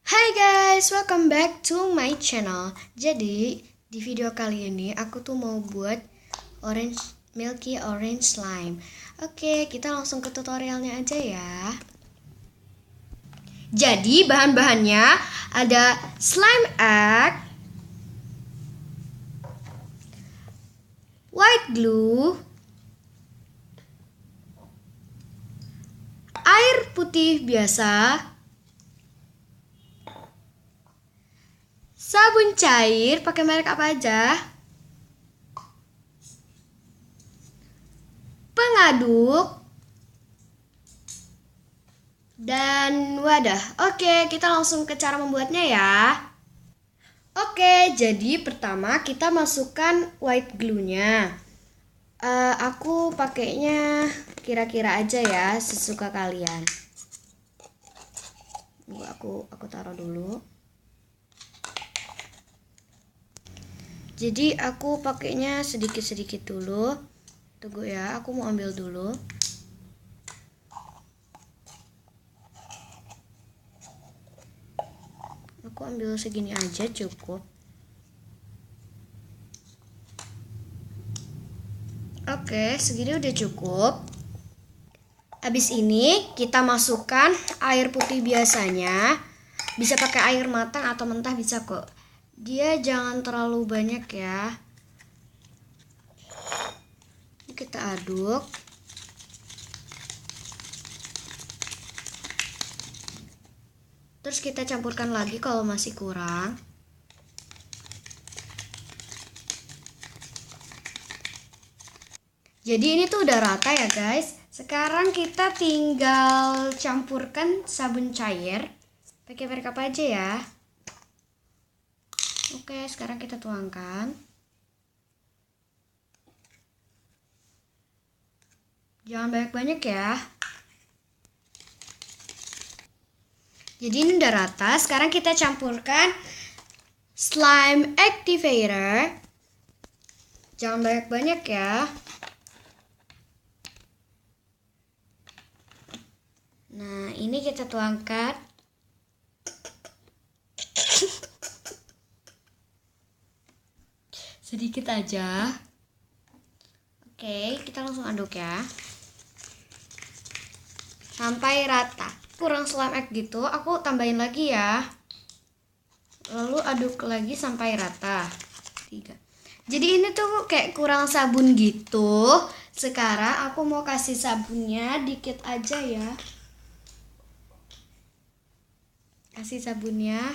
Hai guys, welcome back to my channel. Jadi di video kali ini aku tuh mau buat milky orange slime. Oke, kita langsung ke tutorialnya aja ya. Jadi bahan-bahannya ada slime egg, white glue, air putih biasa, sabun cair, pakai merek apa aja, pengaduk, dan wadah. Oke, kita langsung ke cara membuatnya ya. Oke, jadi pertama kita masukkan white glue-nya. Aku pakainya kira-kira aja ya, sesuka kalian. Aku taruh dulu. Jadi aku pakainya sedikit-sedikit dulu. Tunggu ya, aku mau ambil dulu. Aku ambil segini aja cukup. Oke, segini udah cukup. Habis ini kita masukkan air putih biasanya. Bisa pakai air matang atau mentah bisa kok. Dia jangan terlalu banyak ya. Kita aduk. Terus kita campurkan lagi kalau masih kurang. Jadi ini tuh udah rata ya guys. Sekarang kita tinggal campurkan sabun cair. Pakai merek apa aja ya. Oke, sekarang kita tuangkan. Jangan banyak-banyak ya. Jadi ini udah rata. Sekarang kita campurkan slime activator. Jangan banyak-banyak ya. Nah, ini kita tuangkan. Sedikit aja. Oke, kita langsung aduk ya. Sampai rata. Kurang slime egg gitu, aku tambahin lagi ya. Lalu aduk lagi sampai rata. 3. Jadi ini tuh kayak kurang sabun gitu. Sekarang aku mau kasih sabunnya dikit aja ya. Kasih sabunnya.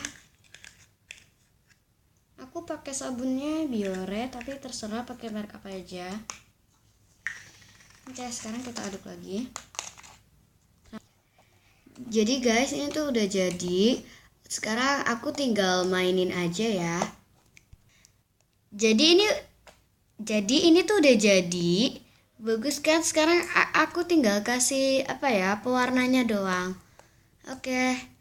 Aku pakai sabunnya Biore, tapi terserah pakai merek apa aja. Oke, sekarang kita aduk lagi. Jadi guys, ini tuh udah jadi. Sekarang aku tinggal mainin aja ya. Jadi ini tuh udah jadi. Bagus kan? Sekarang aku tinggal kasih pewarnanya doang. Oke.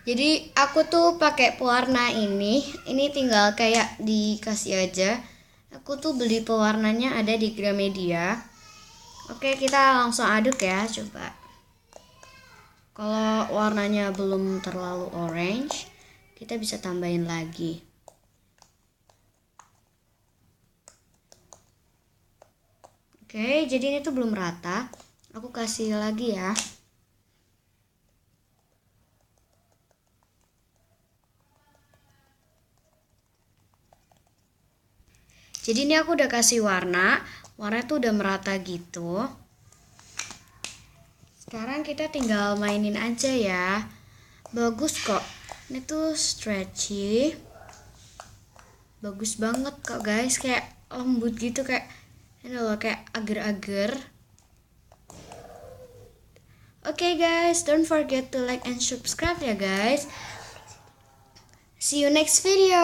Jadi aku tuh pakai pewarna ini tinggal kayak dikasih aja. Aku tuh beli pewarnanya ada di Gramedia. Oke, kita langsung aduk ya, coba. Kalau warnanya belum terlalu orange, kita bisa tambahin lagi. Oke, jadi ini tuh belum rata. Aku kasih lagi ya. Jadi ini aku udah kasih warna tuh udah merata gitu. Sekarang kita tinggal mainin aja ya. Bagus kok. Ini tuh stretchy. Bagus banget kok guys, kayak lembut gitu, kayak ini loh, kayak agar-agar. Oke guys, don't forget to like and subscribe ya guys. See you next video.